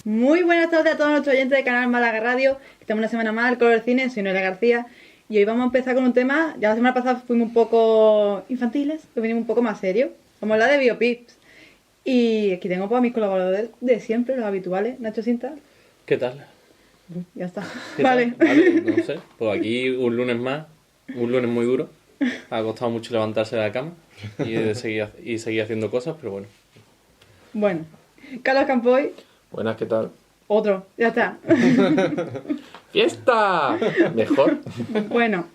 Muy buenas tardes a todos nuestros oyentes del canal Málaga Radio. Estamos una semana más al Color del Cine, soy Noelia García. Y hoy vamos a empezar con un tema. Ya la semana pasada fuimos un poco infantiles, hoy venimos un poco más serios. Vamos a hablar de biopics. Y aquí tengo pues, a mis colaboradores de siempre, los habituales. Nacho Cinta. ¿Qué tal? Ya está. ¿Qué Vale. tal? Vale, no sé. Pues aquí un lunes más, un lunes muy duro. Ha costado mucho levantarse de la cama y seguir haciendo cosas, pero bueno. Bueno, Carlos Campoy, Buenas, ¿qué tal? otro, ya está. ¡Fiesta! Mejor. Bueno,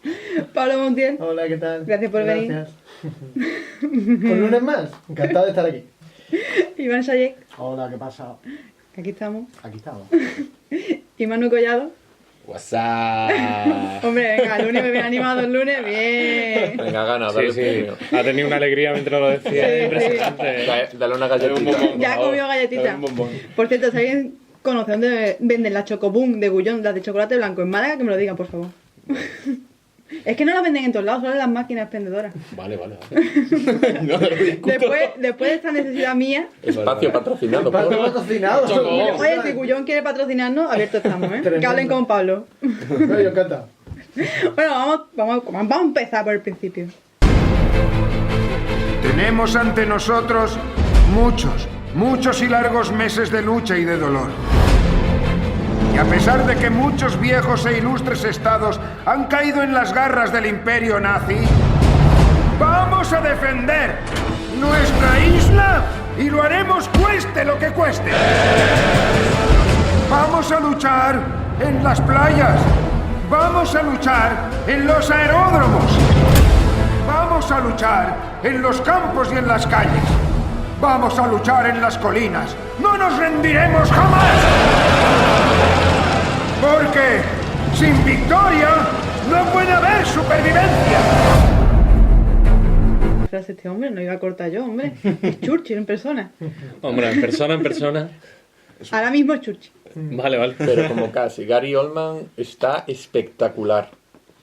Pablo Montiel, Hola, ¿qué tal? Gracias por venir. Gracias. ¿Con lunes más? Encantado de estar aquí. Iván Sayek, Hola, ¿qué pasa? que aquí estamos, Aquí estamos. y Manu Collado. WhatsApp. Hombre, venga, el lunes me viene animado el lunes, bien. Venga, gana, Sí, dale sí. premio. Ha tenido una alegría mientras lo decía. Sí, Impresionante. Dale una galletita. Ya ha comido galletita. Por cierto, si alguien conoce dónde venden la Chocoboom de Gullón, las de chocolate blanco en Málaga, que me lo digan, por favor. Es que no las venden en todos lados, solo en las máquinas expendedoras. Vale. No lo discuto. Después de esta necesidad mía, Espacio patrocinado Parte por... patrocinado. Choco. oye, si Gullón quiere patrocinarnos, abierto estamos, ¿eh? Tremendo. Que hablen con Pablo. No, yo encantado. Bueno, vamos a empezar por el principio. Tenemos ante nosotros muchos y largos meses de lucha y de dolor. Y a pesar de que muchos viejos e ilustres estados han caído en las garras del imperio nazi, vamos a defender nuestra isla y lo haremos cueste lo que cueste. Vamos a luchar en las playas, vamos a luchar en los aeródromos, vamos a luchar en los campos y en las calles. Vamos a luchar en las colinas. ¡No nos rendiremos jamás! Porque sin victoria no puede haber supervivencia. Frase este hombre, no iba a cortar yo, hombre. Es Churchill en persona. Hombre, en persona. Ahora mismo es Churchill. Vale. Pero como casi. Gary Oldman está espectacular.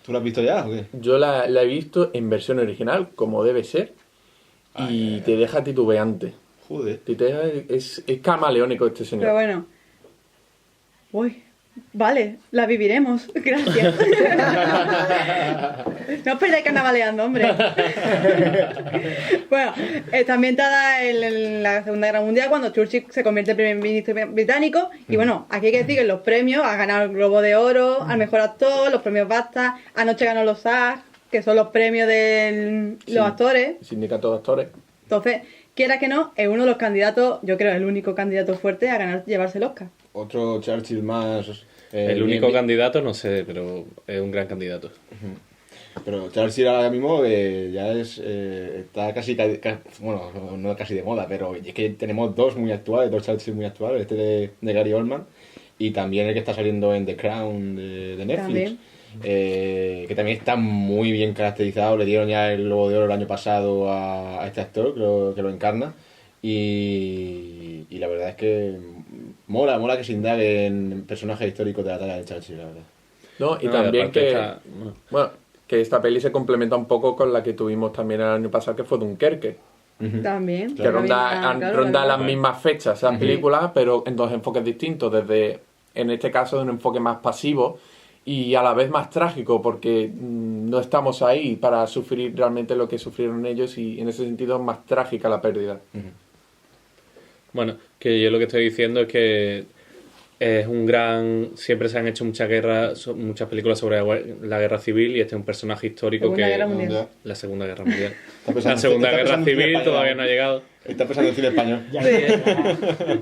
¿Tú lo has visto ya o qué? Yo la he visto en versión original, como debe ser. Y te deja titubeante. Joder. Es camaleónico este señor. Pero bueno. Uy, vale, la viviremos. Gracias. No os perdáis carnavaleando, hombre. Bueno, está ambientada en la Segunda Guerra Mundial, cuando Churchill se convierte en primer ministro británico. Y bueno, aquí hay que decir que en los premios ha ganado el Globo de Oro, al mejor actor, los premios BAFTA. Anoche ganó los SAG, que son los premios de los actores. Sindicato de actores. Entonces, quiera que no, es uno de los candidatos, yo creo, el único candidato fuerte a ganar, llevarse el Oscar. Otro Churchill más... El único candidato, no sé, pero es un gran candidato. Pero Churchill ahora mismo ya está casi... Bueno, no casi de moda, pero es que tenemos dos Churchill muy actuales. Este de Gary Oldman y también el que está saliendo en The Crown de Netflix. También. Que también está muy bien caracterizado. Le dieron ya el Globo de Oro el año pasado a este actor que lo encarna. Y la verdad es que mola que se indague en personajes históricos de la talla de Churchill, la verdad. No, y No, también aparte que... está- Bueno, que esta peli se complementa un poco con la que tuvimos también el año pasado, que fue Dunkerque. También. Que ronda las mismas fechas, esas películas, pero en dos enfoques distintos. Desde, en este caso, de un enfoque más pasivo y a la vez más trágico, porque no estamos ahí para sufrir realmente lo que sufrieron ellos, y en ese sentido es más trágica la pérdida. Bueno, que yo lo que estoy diciendo es que es un gran... Siempre se han hecho muchas películas sobre la guerra civil, y este es un personaje histórico Segunda que... Guerra Mundial. La Segunda Guerra Mundial. Está pensando- La Segunda está Guerra pensando en Civil España. todavía no ha llegado. Está pensando en cine español.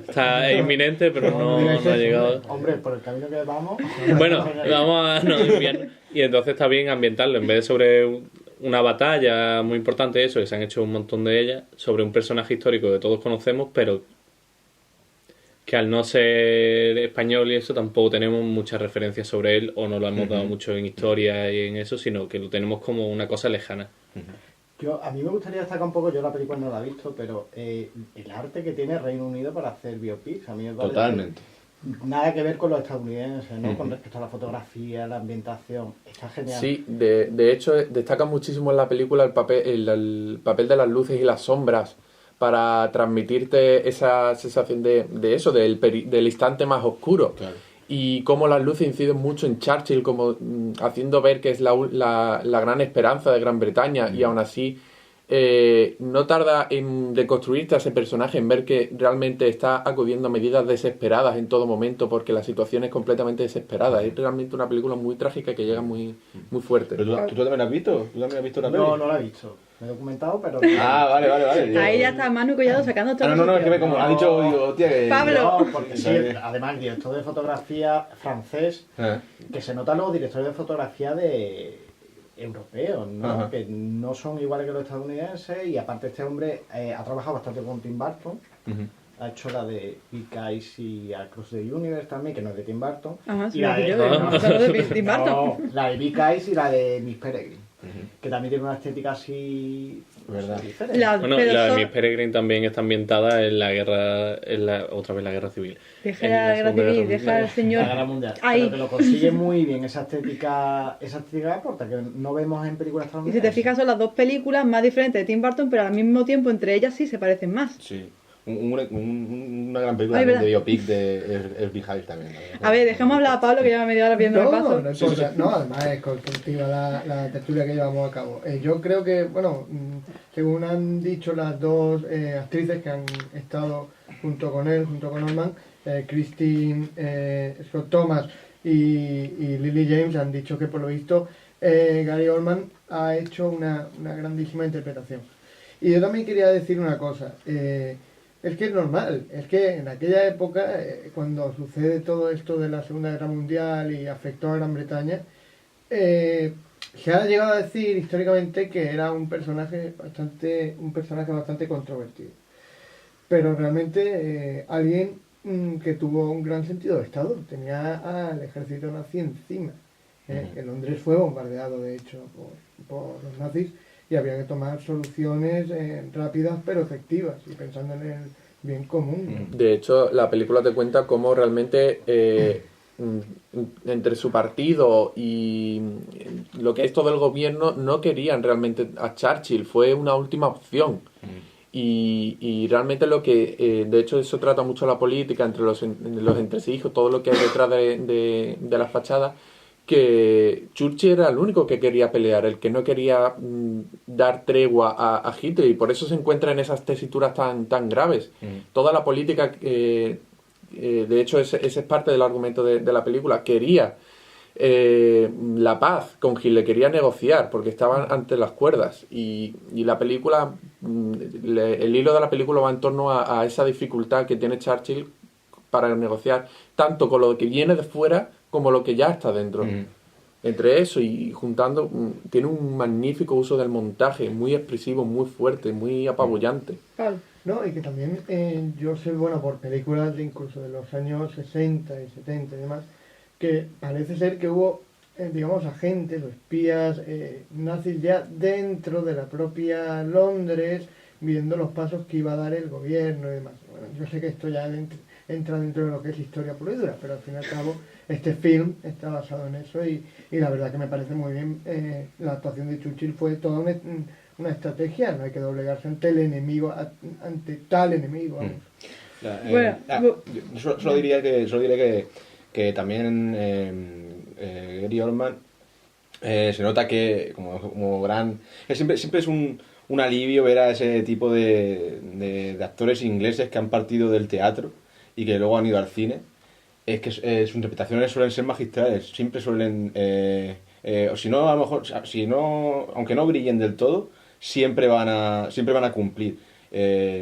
Está inminente, pero no ha llegado. Hombre, por el camino que vamos... Bueno, vamos a... No, bien. Y entonces está bien ambientarlo, en vez de sobre una batalla muy importante, eso, que se han hecho un montón de ellas, sobre un personaje histórico que todos conocemos, pero que al no ser español y eso tampoco tenemos muchas referencias sobre él, o no lo hemos dado mucho en historia y en eso, sino que lo tenemos como una cosa lejana. A mí me gustaría destacar un poco, yo la película no la he visto, pero el arte que tiene Reino Unido para hacer biopics, a mí me parece... Totalmente. Nada que ver con los estadounidenses, ¿no? Con respecto a la fotografía, la ambientación. Está genial. Sí, de hecho destaca muchísimo en la película el papel de las luces y las sombras, para transmitirte esa sensación de eso, del instante más oscuro. Claro. Y cómo las luces inciden mucho en Churchill, como haciendo ver que es la gran esperanza de Gran Bretaña, y aún así no tarda en deconstruirte a ese personaje, en ver que realmente está acudiendo a medidas desesperadas en todo momento, porque la situación es completamente desesperada. Es realmente una película muy trágica que llega muy, muy fuerte. ¿Pero tú también la has visto? ¿Tú también has visto la peli? No, no la he visto. Me he documentado, pero... Ah, vale. Ahí ya está Manu Collado sacando todo. No, es que como ha dicho, digo, hostia, que... Pablo. No, porque sí, además el director de fotografía francés, que se notan los directores de fotografía de europeos, ¿no? Ajá. Que no son iguales que los estadounidenses, y aparte este hombre ha trabajado bastante con Tim Burton. Ha hecho la de Big Eyes y Across the Universe también, que no es de Tim Burton. Ajá, y sí, la yo no, eso no es de Tim Burton. no, la de Big Eyes y la de Miss Peregrine, que también tiene una estética así ¿Verdad? diferente. Bueno, Pero la de son- Miss Peregrine también está ambientada en la guerra, otra vez la guerra civil. Deja En la guerra Segunda civil, Guerra deja al Mundial. señor. La Guerra Mundial. Ahí. Pero que lo consigue muy bien, esa estética aporta, que no vemos en películas Y estadounidenses. si te fijas, son las dos películas más diferentes de Tim Burton, pero al mismo tiempo entre ellas sí se parecen más. Sí. Una gran película Ay, también ¿verdad? de biopic de es Big Eyes también. A ver, dejemos hablar a Pablo, que lleva media hora viendo el paso. No importa. No, además es constructiva la tertulia que llevamos a cabo. Yo creo que, bueno, según han dicho las dos actrices que han estado junto con él, junto con Norman, Christine Scott Thomas y Lily James, han dicho que por lo visto Gary Oldman ha hecho una grandísima interpretación. Y yo también quería decir una cosa. Es que es normal, es que en aquella época, cuando sucede todo esto de la Segunda Guerra Mundial y afectó a Gran Bretaña, se ha llegado a decir históricamente que era un personaje bastante controvertido. Pero realmente alguien que tuvo un gran sentido de Estado, tenía al ejército nazi encima. Que Londres fue bombardeado, de hecho, por los nazis, y había que tomar soluciones rápidas pero efectivas y pensando en el bien común. De hecho, la película te cuenta cómo realmente entre su partido y lo que es todo el gobierno no querían realmente a Churchill, fue una última opción. Y realmente lo que, de hecho, eso trata mucho la política entre los entresijos, todo lo que hay detrás de las fachadas, que Churchill era el único que quería pelear, el que no quería dar tregua a Hitler, y por eso se encuentra en esas tesituras tan graves. Toda la política, de hecho ese es parte del argumento de la película, quería la paz con Hitler, quería negociar porque estaban ante las cuerdas, y la película, el hilo de la película va en torno a esa dificultad que tiene Churchill para negociar, tanto con lo que viene de fuera como lo que ya está dentro. Entre eso y juntando, tiene un magnífico uso del montaje, muy expresivo, muy fuerte, muy apabullante. Pablo. No, y que también yo sé, bueno, por películas incluso de los años 60 y 70 y demás, que parece ser que hubo, digamos, agentes o espías nazis ya dentro de la propia Londres, viendo los pasos que iba a dar el gobierno y demás. Bueno, yo sé que esto ya entra dentro de lo que es historia pura y dura, pero al fin y al cabo este film está basado en eso, y la verdad que me parece muy bien. La actuación de Churchill fue toda una estrategia, no hay que doblegarse ante el enemigo, ante tal enemigo, vamos. Bueno, Yo solo diría que también Gary Oldman se nota que como gran... Siempre es un alivio ver a ese tipo de actores ingleses que han partido del teatro y que luego han ido al cine. Es que sus interpretaciones suelen ser magistrales, siempre suelen... o si no, a lo mejor, si no, aunque no brillen del todo, siempre van a cumplir.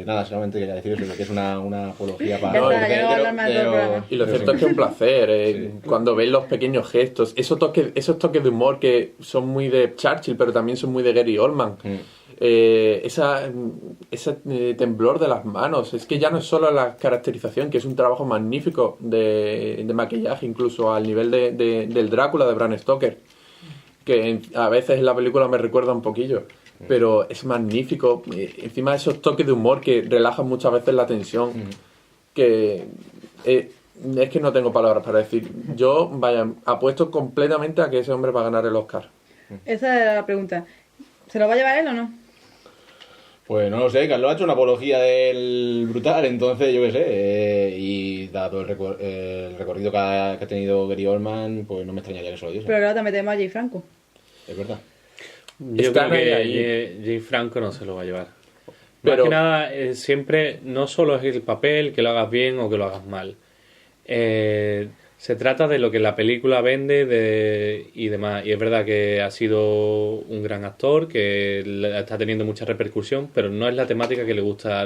Nada, solamente quería decir eso, que es una apología para... Ya está, ya no voy a hablar más del programa. Y lo cierto es que es un placer, Sí. cuando veis los pequeños gestos, esos toques de humor que son muy de Churchill, pero también son muy de Gary Oldman. Ese temblor de las manos, es que ya no es solo la caracterización, que es un trabajo magnífico de maquillaje, incluso al nivel del Drácula de Bram Stoker, que a veces en la película me recuerda un poquillo, pero es magnífico. Encima esos toques de humor que relajan muchas veces la tensión, que es que no tengo palabras para decir. Yo, apuesto completamente a que ese hombre va a ganar el Oscar. Esa era la pregunta. ¿Se lo va a llevar él o no? Pues no lo sé, Carlos ha hecho una apología del brutal, entonces yo qué sé, y dado el recorrido que ha tenido Gary Oldman, pues no me extrañaría que se lo diese. Pero claro, también tenemos a Jay Franco. Es verdad. Yo Están creo que ahí. Jay Franco no se lo va a llevar. Pero- Más que nada, siempre, no solo es el papel, que lo hagas bien o que lo hagas mal. Se trata de lo que la película vende y demás. Y es verdad que ha sido un gran actor, que está teniendo mucha repercusión, pero no es la temática que le gusta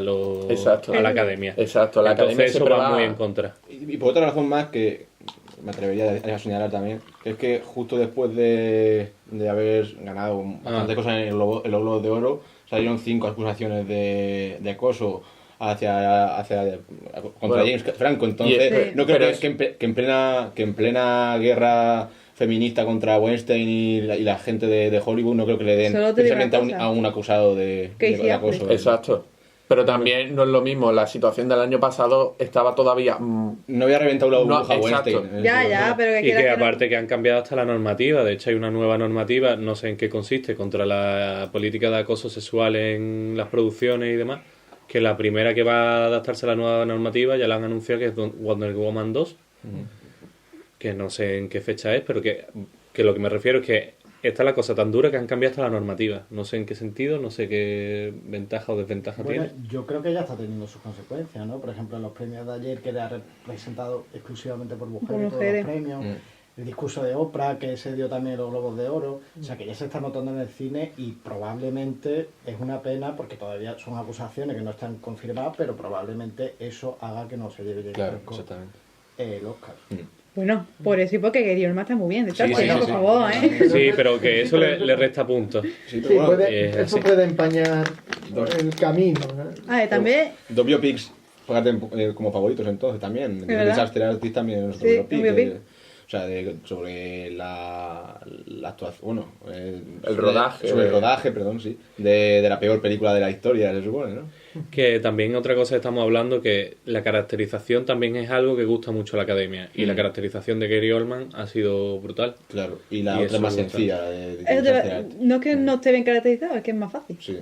Exacto. a la academia. Exacto, la Entonces academia eso siempre va va- muy en contra. Y por otra razón más que me atrevería a señalar también, que es que justo después de haber ganado bastantes cosas en el Globo de Oro, salieron 5 acusaciones de acoso contra Bueno, James Franco. Entonces, Sí. no creo pero que en plena guerra feminista contra Weinstein y la gente de Hollywood, no creo que le den Solo te digo precisamente una cosa. a un acusado de Casey acoso. Exacto. Pero también no es lo mismo, la situación del año pasado estaba todavía... No había reventado la burbuja exacto. Weinstein. Ya, pero que Y quieras que que no- aparte que han cambiado hasta la normativa, de hecho hay una nueva normativa, no sé en qué consiste, contra la política de acoso sexual en las producciones y demás, que la primera que va a adaptarse a la nueva normativa ya la han anunciado que es Wonder Woman 2, que no sé en qué fecha es, pero que lo que me refiero es que esta es la cosa tan dura que han cambiado hasta la normativa, no sé en qué sentido, no sé qué ventaja o desventaja Bueno, tiene. yo creo que ya está teniendo sus consecuencias, ¿no? Por ejemplo, en los premios de ayer, que era representado exclusivamente por mujeres, Por todos mujeres. los premios, el discurso de Oprah, que se dio también los Globos de Oro, o sea, que ya se está notando en el cine y probablemente es una pena porque todavía son acusaciones que no están confirmadas, pero probablemente eso haga que no se lleve Claro, exactamente. el Oscar. Bueno, por eso y porque Gary Oldman está muy bien. De hecho, Sí, pues, sí, por sí. favor, ¿eh? Sí, pero que eso le resta puntos. Sí, pero Sí, bueno, eso así. puede empañar el camino. ¿no? Ah, también, dos biopics fíjate, como favoritos entonces también. verdad? Disaster Artist también es otro Sí, biopic. un biopic. O sea, sobre la actuación, bueno, El rodaje. Sobre el rodaje, perdón, sí. De la peor película de la historia, se supone, ¿no? Que también otra cosa estamos hablando, que la caracterización también es algo que gusta mucho a la academia. Y la caracterización de Gary Oldman ha sido brutal. Claro. Y la Y otra eso es más me gusta. sencilla, la de es Disaster de- Artist. no es que no esté bien caracterizado, es que es más fácil. Sí.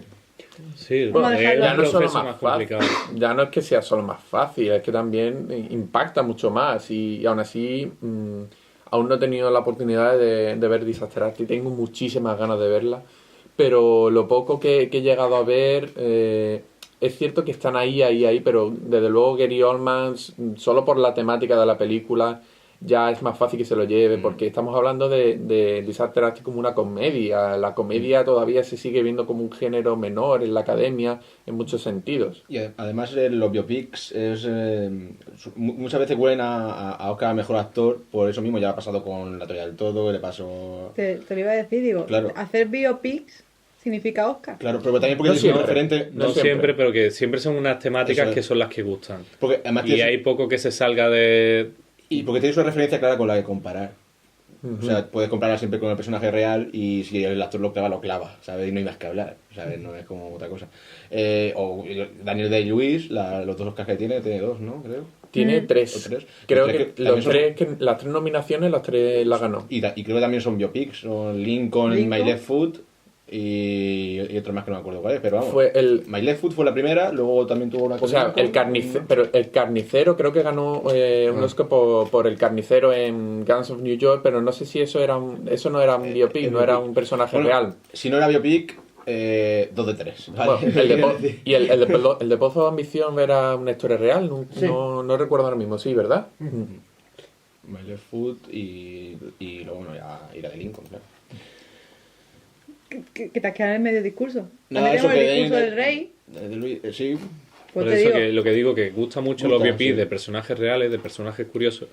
Sí, Vamos a es dejarlo. Ya un no es solo proceso más más complicado. fácil, ya no es que sea solo más fácil, es que también impacta mucho más y aún así aún no he tenido la oportunidad de ver Disaster Artist, tengo muchísimas ganas de verla, pero lo poco que he llegado a ver es cierto que están ahí, pero desde luego Gary Oldman, solo por la temática de la película, ya es más fácil que se lo lleve, porque estamos hablando de Disaster Artist como una comedia. La comedia todavía se sigue viendo como un género menor en la academia en muchos sentidos. Y además los biopics muchas veces huelen a Oscar a Mejor Actor, por eso mismo ya ha pasado con La Teoría del Todo, que le pasó... Te lo iba a decir, digo, Claro. hacer biopics significa Oscar. Claro, pero también porque No es un siempre. referente... No No siempre, siempre. pero que siempre son unas temáticas Eso es. que son las que gustan. Porque además Y tienes- hay poco que se salga de... Y porque tienes una referencia clara con la que comparar. O sea, puedes compararla siempre con el personaje real y si el actor lo clava, ¿sabes? Y no hay más que hablar, ¿sabes? No es como otra cosa. O Daniel Day-Lewis, los dos Oscars que tiene dos, ¿no? Creo. Tiene ¿O tres. tres? Creo Los tres que, que los también tres, que las tres nominaciones, las tres las ganó. Y creo que también son biopics, son Lincoln, Lincoln. My Left Foot y otro más que no me acuerdo cuál es, pero vamos. Fue el, My Left Foot fue la primera, luego también tuvo una o cosa. sea, pero el carnicero creo que ganó un Oscar por el carnicero en Guns of New York, pero no sé si eso no era un biopic, no era un personaje Bueno, real. Si no era biopic, 2 de 3. Bueno, y el de Pozo de Ambición era una historia real, no recuerdo ahora mismo, sí, ¿verdad? My Left Foot y luego bueno, ya y la de Lincoln, claro. Que te has quedado en el medio discurso. Nada, También eso tenemos el que discurso del rey. de Luis, sí. Pues Por te eso digo, que lo que digo, que gusta mucho Gusta, los biopics sí. de personajes reales, de personajes curiosos,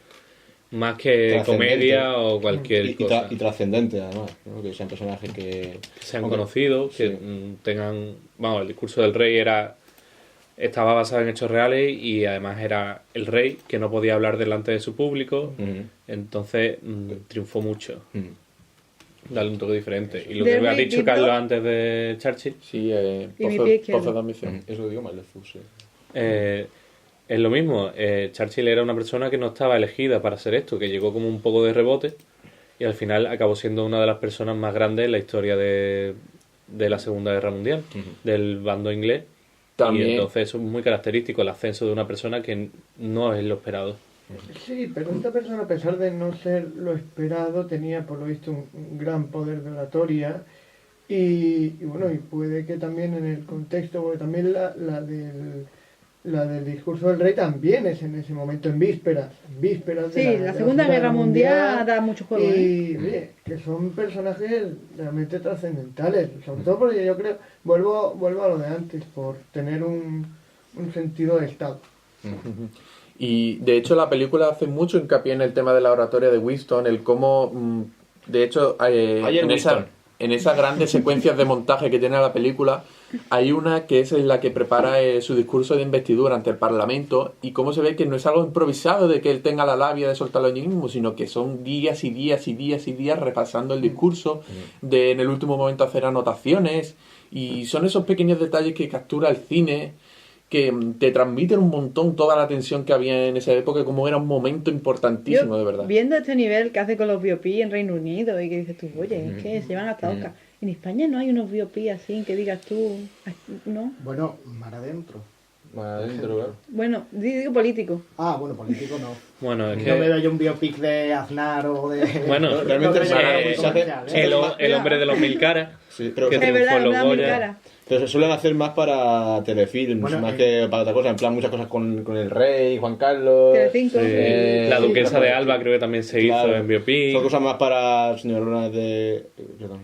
más que Trascendente. comedia o cualquier Y cosa. trascendente además, ¿no? Que sean personajes que Que sean aunque- conocidos, que sí. tengan... Vamos, el discurso del rey estaba basado en hechos reales y además era el rey que no podía hablar delante de su público, Ujú. entonces triunfó mucho. Ujú. Darle un toque diferente. Y lo Del que ha rey dicho Diplo- Carlos antes de Churchill, Sí, Y mi pie izquierdo. Pozo de Ambición. Eso digo, My Left Foot, sí. es lo mismo. Churchill era una persona que no estaba elegida para hacer esto, que llegó como un poco de rebote y al final acabó siendo una de las personas más grandes en la historia de la Segunda Guerra Mundial, del bando inglés. También. Y entonces eso es muy característico, el ascenso de una persona que no es lo esperado. Sí, pero esta persona, a pesar de no ser lo esperado, tenía por lo visto un gran poder de oratoria y bueno, y puede que también en el contexto, porque también la del discurso del rey también es en ese momento, en vísperas de Sí, la Segunda Guerra Mundial da mucho juego. y oye, que son personajes realmente trascendentales, sobre todo porque yo creo, vuelvo a lo de antes, por tener un sentido de Estado. Y de hecho la película hace mucho hincapié en el tema de la oratoria de Winston, el cómo, de hecho, en esas grandes secuencias de montaje que tiene la película, hay una que es la que prepara su discurso de investidura ante el Parlamento y cómo se ve que no es algo improvisado de que él tenga la labia de soltarlo allí mismo, sino que son días y días y días y días repasando el discurso, de en el último momento hacer anotaciones, y son esos pequeños detalles que captura el cine, que te transmiten un montón toda la tensión que había en esa época, como era un momento importantísimo, Yo, de verdad. viendo este nivel que hace con los biopics en Reino Unido y que dices tú, oye, es que se llevan hasta Oscar. En España no hay unos biopics así que digas tú, ¿no? Bueno, mar adentro. Más adentro, claro. Bueno, digo político. Ah, bueno, político no. Bueno, es No que me veo yo un biopic de Aznar o de... Bueno, realmente No me veo muy se hace- comercial, ¿eh? el hombre de los 1000 caras, Sí, pero, que Es triunfó verdad, en me los da mil Goya. caras. pero se suelen hacer más para telefilms, Bueno, más que para otra cosa. En plan, muchas cosas con el rey, Juan Carlos. Telecinco. La duquesa sí, de Alba creo que también se hizo claro. en biopic. Son cosas más para señoronas de... Perdón.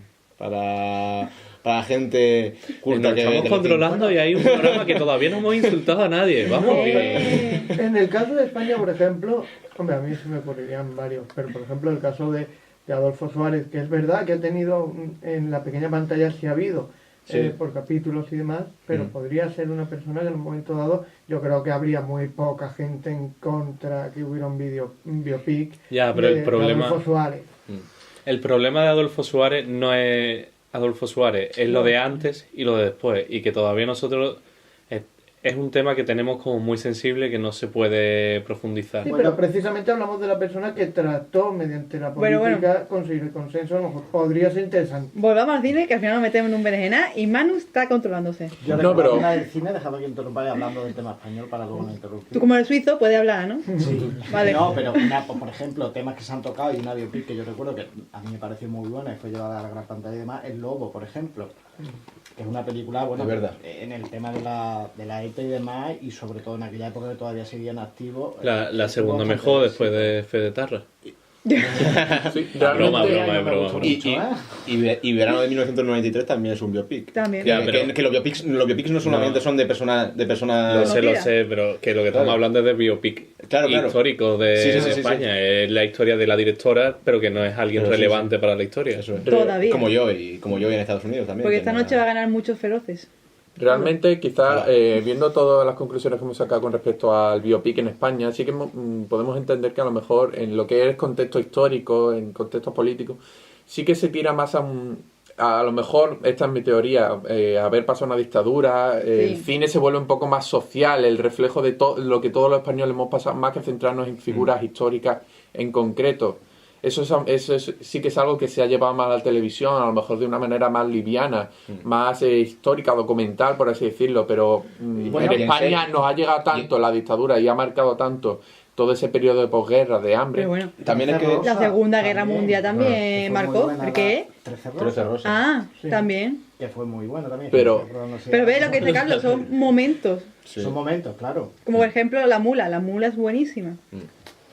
Para gente culta Nos que... estamos ve controlando y hay un programa que todavía no hemos insultado a nadie. Vamos bien. En el caso de España, por ejemplo, hombre, a mí se me ocurrirían varios, pero por ejemplo el caso de Adolfo Suárez, que es verdad que ha tenido en la pequeña pantalla sí ha habido, Sí. por capítulos y demás, pero Mm. podría ser una persona que en un momento dado yo creo que habría muy poca gente en contra que hubiera un biopic Ya, pero el de problema- Adolfo Suárez. El problema de Adolfo Suárez no es Adolfo Suárez, es lo de antes y lo de después. Y que todavía nosotros es un tema que tenemos como muy sensible que no se puede profundizar. Sí, Bueno. pero precisamente hablamos de la persona que trató mediante la Bueno, política conseguir el consenso, a lo mejor podría ser interesante. Volvamos al cine, que al final nos metemos en un berenjena y Manu está controlándose. Yo No, pero- una del cine, dejadme que interrumpa hablando del tema español para luego no interrumpir. Tú como eres suizo puedes hablar, ¿no? Sí. Vale. No, pero por ejemplo, temas que se han tocado y una biopic que yo recuerdo que a mí me pareció muy buena y fue llevada a la gran pantalla y demás, El Lobo, por ejemplo. Que es una película, bueno, Es verdad. en el tema de la ETA y demás, y sobre todo en aquella época que todavía seguían activos. La segunda bastante mejor éxito. después de Fede Tarra. Sí, broma, realmente, broma, es broma. Y Verano de 1993 también es un biopic. También. Ya, Que, pero- que los biopics no solamente No. son de personas... Lo Mentira. sé, pero que lo que estamos Claro. hablando es de biopic Claro. histórico de, Sí, sí, sí, de sí, España. Es la historia de la directora, pero que no es alguien Pero sí, relevante para la historia. Eso es. Todavía. Como yo en Estados Unidos también. Porque que esta no- noche va a ganar muchos feroces. realmente quizás viendo todas las conclusiones que hemos sacado con respecto al biopic en España, sí que podemos entender que a lo mejor en lo que es contexto histórico, en contextos políticos, sí que se tira más a lo mejor, esta es mi teoría, haber pasado una dictadura, el cine se vuelve un poco más social, el reflejo de lo que todos los españoles hemos pasado, más que centrarnos en figuras históricas en concreto. Eso sí que es algo que se ha llevado más a la televisión, a lo mejor de una manera más liviana, más histórica, documental, por así decirlo, pero Bueno, en España piense- nos ha llegado tanto la dictadura y ha marcado tanto todo ese periodo de posguerra, de hambre. Pero bueno, También es que... la Segunda Guerra También. Mundial Que también fue marcó. muy buena ¿Por qué? 13 13 rosas. Ah, Sí. también. Que fue muy bueno también. Pero- Pero ve lo que dice Carlos, son momentos. Sí. Son momentos, claro. Como por ejemplo La Mula es buenísima.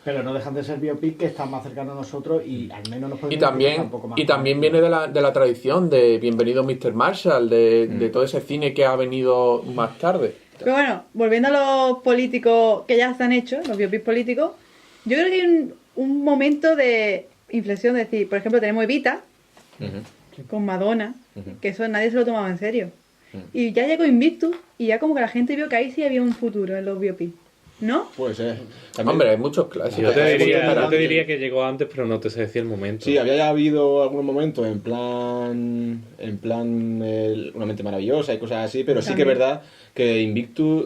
Pero no dejan de ser biopic que están más cercanos a nosotros y al menos nos Y podemos también, identificar un poco más y con también ellos. viene de la tradición de Bienvenido Mr. Marshall, de todo ese cine que ha venido más tarde. Pero bueno, volviendo a los políticos que ya se han hecho, los biopics políticos, yo creo que hay un momento de inflexión, es decir, por ejemplo, tenemos Evita con Madonna, que eso nadie se lo tomaba en serio. Y ya llegó Invictus y ya como que la gente vio que ahí sí había un futuro en los biopics, ¿no? Puede ser. Hombre, hay muchos clásicos. Yo te diría, Pero- yo te diría que llegó antes, pero no te sé decir el momento. Sí, había ya habido algunos momentos en plan Una mente maravillosa y cosas así, pero sí que es También. verdad que Invictus,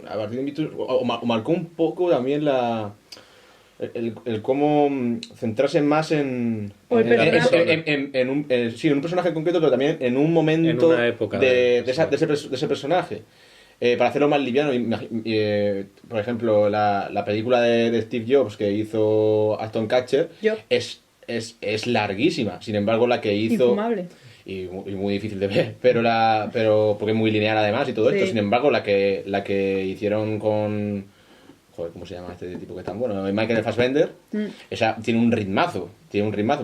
a partir de Invictus, o marcó un poco también el cómo centrarse más O el personaje. sí, en un personaje concreto, pero también en un momento En una época de ese personaje. Para hacerlo más liviano, por ejemplo, la película de Steve Jobs que hizo Ashton Kutcher Job. es larguísima. Sin embargo, la que hizo... Infumable. Y muy difícil de ver, pero porque es muy lineal además y todo esto. Sí. Sin embargo, la que hicieron con... Joder, ¿cómo se llama este tipo que es tan bueno? Michael Fassbender. Esa tiene un ritmazo,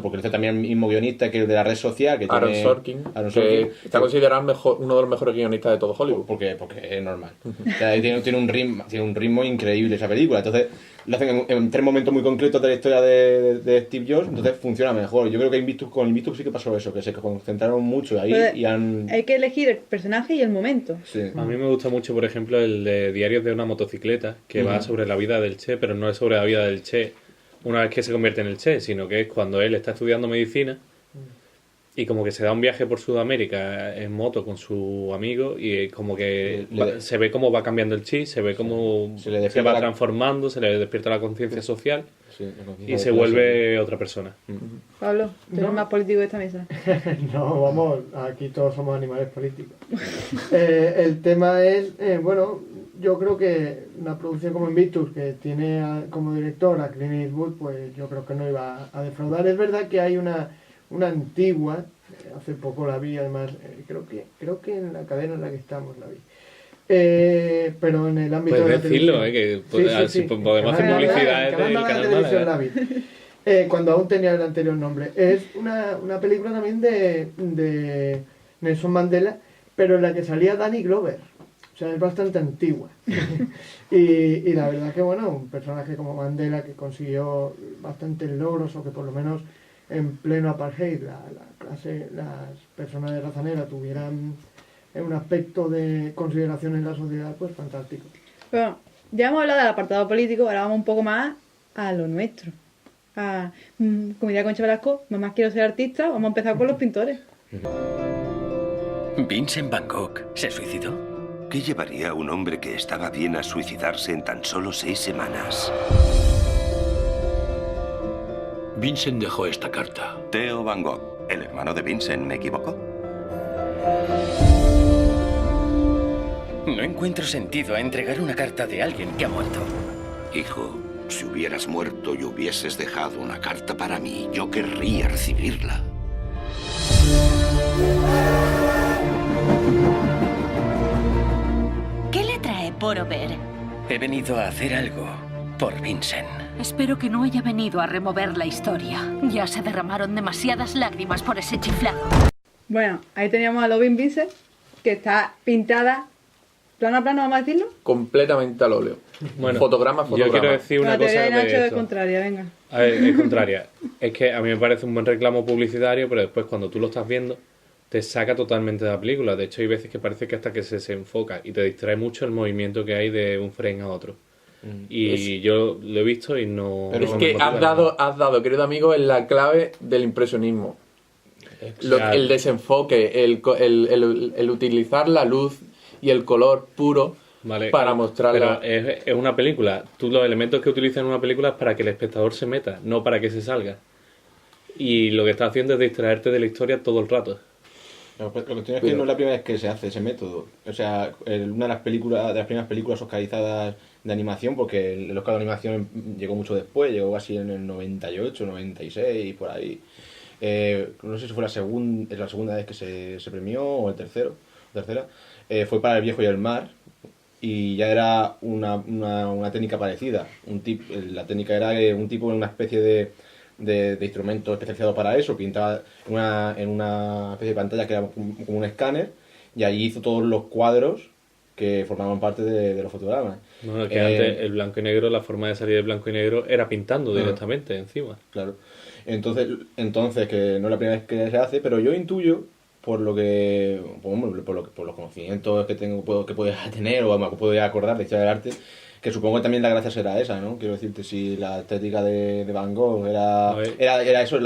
porque lo hizo también el mismo guionista que el de la red social. Que Aaron tiene, Sorkin, Aaron que Sorkin. está considerado uno de los mejores guionistas de todo Hollywood. Porque es normal. O sea, tiene un ritmo increíble esa película. Entonces, lo hacen en 3 momentos muy concretos de la historia de Steve Jobs, entonces funciona mejor. Yo creo que con Invictus sí que pasó eso, que se concentraron mucho ahí Pero y han... hay que elegir el personaje y el momento. Sí. A mí me gusta mucho, por ejemplo, el de Diarios de una motocicleta, que va sobre la vida del Che, pero no es sobre la vida del Che una vez que se convierte en el Che, sino que es cuando él está estudiando medicina y como que se da un viaje por Sudamérica en moto con su amigo y como que se ve cómo va cambiando el chi, se ve cómo Se le se despierta va la- transformando, se le despierta la conciencia social Sí, la conciencia y de se clase. vuelve otra persona. Pablo, tú eres más político de esta mesa. No, vamos, aquí todos somos animales políticos. El tema es, bueno, yo creo que una producción como Invictus, que tiene como director a Clint Eastwood, pues yo creo que no iba a defraudar. Es verdad que hay una antigua, hace poco la vi, además, creo que en la cadena en la que estamos la vi. Pero en el ámbito de la Puedes decirlo, televisión. que Sí, sí, sí. podemos hacer Canal publicidad Málaga, del Canal Málaga canal Televisión Málaga. la vi. Cuando aún tenía el anterior nombre. Es una película también de Nelson Mandela, pero en la que salía Danny Glover. O sea, es bastante antigua. y la verdad que, bueno, un personaje como Mandela que consiguió bastantes logros, o que por lo menos en pleno apartheid las personas de raza negra tuvieran un aspecto de consideración en la sociedad, pues fantástico. Bueno, ya hemos hablado del apartado político, ahora vamos un poco más a lo nuestro. Como diría Concha Velasco, mamá quiero ser artista, vamos a empezar con los pintores. Vincent Van Gogh se suicidó. ¿Qué llevaría a un hombre que estaba bien a suicidarse en tan solo 6 semanas? Vincent dejó esta carta. Theo Van Gogh, el hermano de Vincent, ¿me equivoco? No encuentro sentido a entregar una carta de alguien que ha muerto. Hijo, si hubieras muerto y hubieses dejado una carta para mí, yo querría recibirla. ¿Qué le trae Borover? He venido a hacer algo por Vincent. Espero que no haya venido a remover la historia. Ya se derramaron demasiadas lágrimas por ese chiflado. Bueno, ahí teníamos a Lovin Vincent, que está pintada plano a plano, vamos a decirlo. Completamente al óleo. Bueno, fotograma. Yo quiero decir una La teoría cosa de Nacho de es esto. contraria, venga. A ver, es contraria. Es que a mí me parece un buen reclamo publicitario, pero después cuando tú lo estás viendo, te saca totalmente de la película. De hecho, hay veces que parece que hasta que se enfoca y te distrae mucho el movimiento que hay de un frame a otro. Y yo lo he visto y no... Pero es no que me has dado, querido amigo, en la clave del impresionismo. Claro. El desenfoque, el utilizar la luz y el color puro Vale, para mostrarla. Pero es una película. Tú los elementos que utilizas en una película es para que el espectador se meta, no para que se salga. Y lo que está haciendo es distraerte de la historia todo el rato. La cuestión es que no es la primera vez que se hace ese método. O sea, una de las primeras películas oscarizadas de animación, porque el Oscar de animación llegó mucho después, llegó casi en el 98, 96, por ahí. No sé si fue la segunda vez que se premió o tercera. Fue para El viejo y el mar, y ya era una técnica parecida. La técnica era un tipo, una especie de instrumento especializado para eso, pintaba en una especie de pantalla que era como un escáner, y allí hizo todos los cuadros que formaban parte de los fotogramas. Bueno, que antes el blanco y negro, la forma de salir del blanco y negro era pintando directamente encima. Claro. Entonces, que no es la primera vez que se hace, pero yo intuyo, por los conocimientos que tengo, que puedo tener o me puedo acordar de historia del arte, Que supongo que también la gracia será esa, ¿no? Quiero decirte, si la estética de Van Gogh era eso,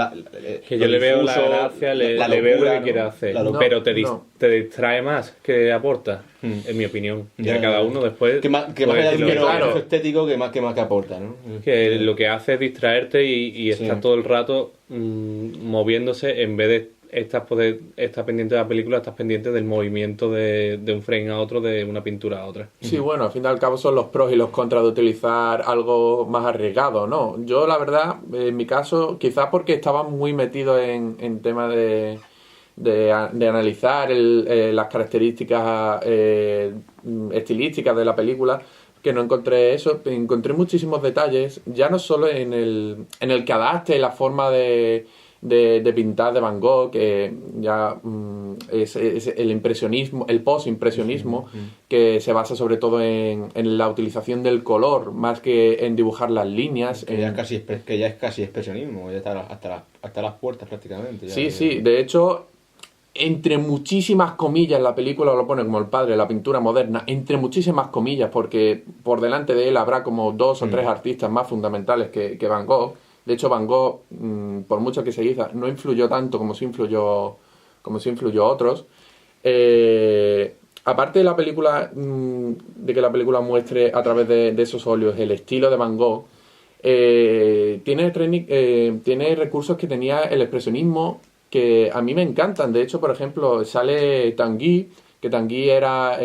que yo le veo la gracia, le veo lo que quiere hacer, pero te distrae más que aporta, en mi opinión. Ya cada uno después... Que más allá de un claro estético que más que aporta, ¿no? Que lo que hace es distraerte y estar todo el rato moviéndose en vez de estás pendiente de la película, estás pendiente del movimiento de un frame a otro, de una pintura a otra. Sí, bueno, al fin y al cabo son los pros y los contras de utilizar algo más arriesgado, ¿no? Yo, la verdad, en mi caso, quizás porque estaba muy metido en tema de analizar las características estilísticas de la película, que no encontré eso. Encontré muchísimos detalles, ya no solo en el que adapte la forma de pintar de Van Gogh, que ya es el impresionismo, el post-impresionismo, que se basa sobre todo en la utilización del color, más que en dibujar las líneas. Que ya es casi expresionismo, ya está hasta las puertas prácticamente. Ya sí, de hecho, entre muchísimas comillas, la película lo pone como el padre de la pintura moderna, entre muchísimas comillas, porque por delante de él habrá como 2 o 3 artistas más fundamentales que Van Gogh. De hecho, Van Gogh, por mucho que se diga, no influyó tanto como sí influyó otros. Aparte de la película, de que la película muestre a través de esos óleos el estilo de Van Gogh, tiene recursos que tenía el expresionismo que a mí me encantan. De hecho, por ejemplo, sale Tanguy, que Tanguy era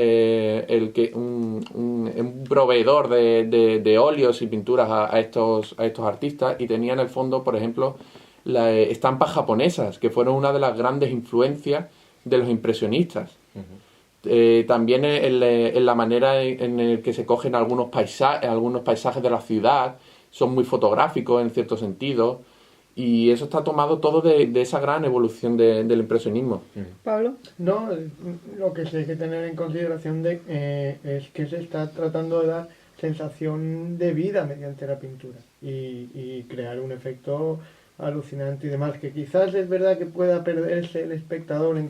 un proveedor de óleos y pinturas a estos artistas, y tenía en el fondo, por ejemplo, las estampas japonesas, que fueron una de las grandes influencias de los impresionistas. También en la manera en la que se cogen algunos paisajes de la ciudad, son muy fotográficos en cierto sentido. Y eso está tomado todo de esa gran evolución del impresionismo. ¿Pablo? No, lo que sí hay que tener en consideración es que se está tratando de dar sensación de vida mediante la pintura y crear un efecto alucinante y demás, que quizás es verdad que pueda perderse el espectador en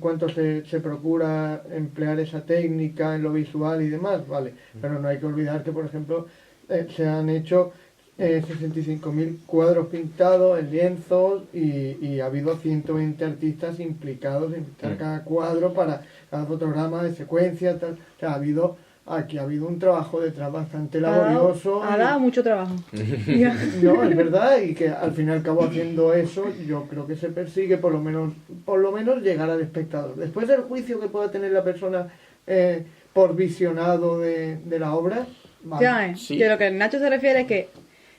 cuanto se procura emplear esa técnica en lo visual y demás, vale, pero no hay que olvidar que, por ejemplo, se han hecho 65.000 cuadros pintados en lienzos y ha habido 120 artistas implicados en pintar cada cuadro para cada fotograma de secuencia, tal. O sea, ha habido un trabajo detrás bastante laborioso. Ha dado mucho trabajo. No, es verdad, y que al fin y al cabo, haciendo eso, yo creo que se persigue por lo menos llegar al espectador. Después del juicio que pueda tener la persona por visionado de la obra, vale. Sí. Que lo que Nacho se refiere es que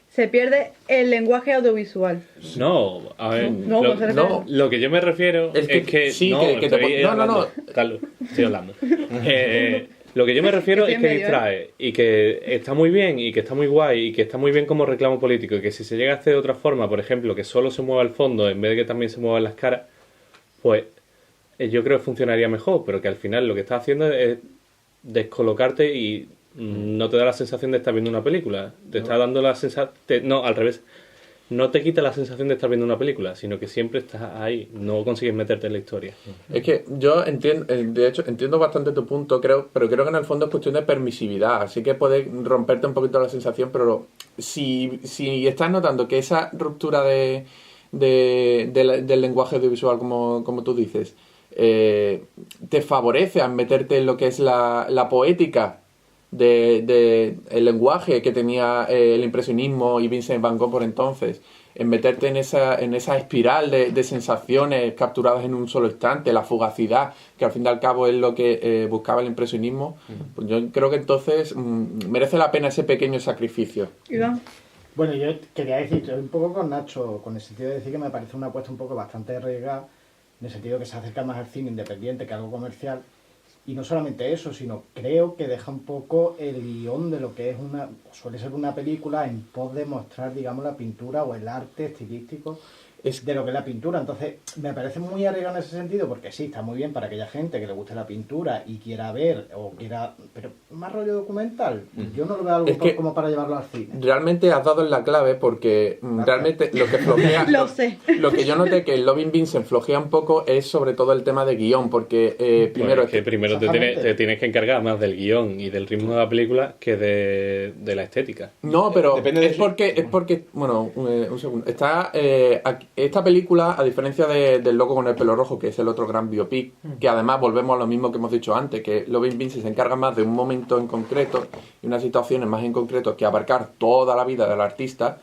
se pierde el lenguaje audiovisual. No, a ver, No. lo que yo me refiero es que sí, no, Carlos, estoy hablando. Lo que yo me refiero es que distrae y que está muy bien y que está muy guay y que está muy bien como reclamo político, y que si se llega a hacer de otra forma, por ejemplo, que solo se mueva el fondo en vez de que también se muevan las caras, pues yo creo que funcionaría mejor, pero que al final lo que está haciendo es descolocarte y no te da la sensación de estar viendo una película. Te está dando la sensación... No, al revés. No te quita la sensación de estar viendo una película, sino que siempre estás ahí. No consigues meterte en la historia. Es que yo entiendo, de hecho, entiendo bastante tu punto, pero creo que en el fondo es cuestión de permisividad. Así que puede romperte un poquito la sensación, pero si estás notando que esa ruptura del lenguaje audiovisual, como tú dices, te favorece a meterte en lo que es la poética el lenguaje que tenía el impresionismo y Vincent Van Gogh por entonces, en meterte en esa espiral de sensaciones capturadas en un solo instante, la fugacidad, que al fin y al cabo es lo que buscaba el impresionismo, pues yo creo que entonces merece la pena ese pequeño sacrificio. Iván. Bueno, yo quería decir, estoy un poco con Nacho, con el sentido de decir que me parece una apuesta un poco bastante arriesgada, en el sentido que se acerca más al cine independiente que algo comercial. Y no solamente eso, sino creo que deja un poco el guión de lo que es suele ser una película en pos de mostrar, digamos, la pintura o el arte estilístico de lo que es la pintura. Entonces, me parece muy arriesgado en ese sentido, porque sí, está muy bien para aquella gente que le guste la pintura y quiera ver, pero más rollo documental. Yo no lo veo algo Es que como para llevarlo al cine. realmente has dado en la clave porque realmente lo que flojea... Lo sé. Lo que yo noté que el Loving Vincent flojea un poco es sobre todo el tema de guión, porque primero... Pues es que primero te tienes que encargar más del guión y del ritmo de la película que de la estética. No, pero Depende de es porque, bueno, un segundo. Esta película, a diferencia del Loco con el pelo rojo, que es el otro gran biopic, que además volvemos a lo mismo que hemos dicho antes, que Loving Vincent se encarga más de un momento en concreto y unas situaciones más en concreto que abarcar toda la vida del artista.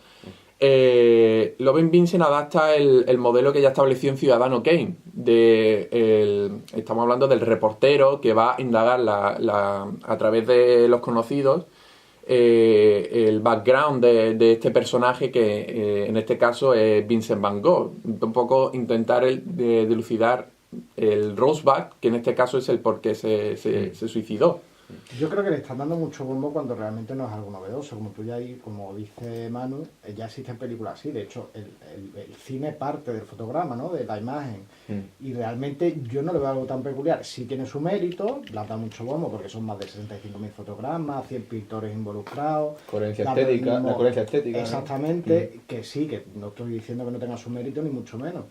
Loving Vincent adapta el modelo que ya estableció en Ciudadano Kane. Estamos hablando del reportero que va a indagar a través de los conocidos el background de este personaje que en este caso es Vincent Van Gogh. Un poco intentar dilucidar el Rosebud, que en este caso es el por qué se suicidó. Yo creo que le están dando mucho bombo cuando realmente no es algo novedoso. Como tú como dice Manu, ya existen películas así. De hecho, el cine parte del fotograma, ¿no? De la imagen. Y realmente yo no le veo algo tan peculiar. Sí tiene su mérito, le da mucho bombo porque son más de 65.000 fotogramas, 100 pintores involucrados. Coherencia estética, la coherencia estética. Exactamente, que sí, que no estoy diciendo que no tenga su mérito, ni mucho menos.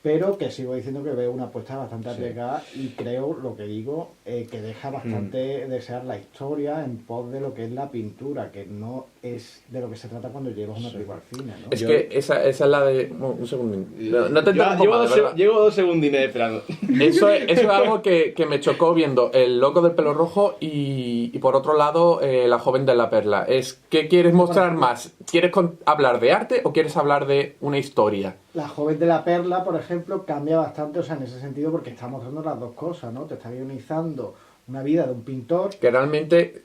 Pero que sigo diciendo que veo una apuesta bastante arriesgada y creo, lo que digo, que deja bastante desear la historia en pos de lo que es la pintura, que no es de lo que se trata cuando llevas una película al cine, ¿no? Es que esa es la de... Un segundo. No te llevo 2 segundines esperando. Eso es algo que me chocó viendo El Loco del pelo rojo y por otro lado La joven de la perla. ¿Qué quieres mostrar más? ¿Quieres hablar de arte o quieres hablar de una historia? La joven de la perla, por ejemplo, cambia bastante, o sea, en ese sentido, porque está mostrando las dos cosas, ¿no? Te está guionizando una vida de un pintor que realmente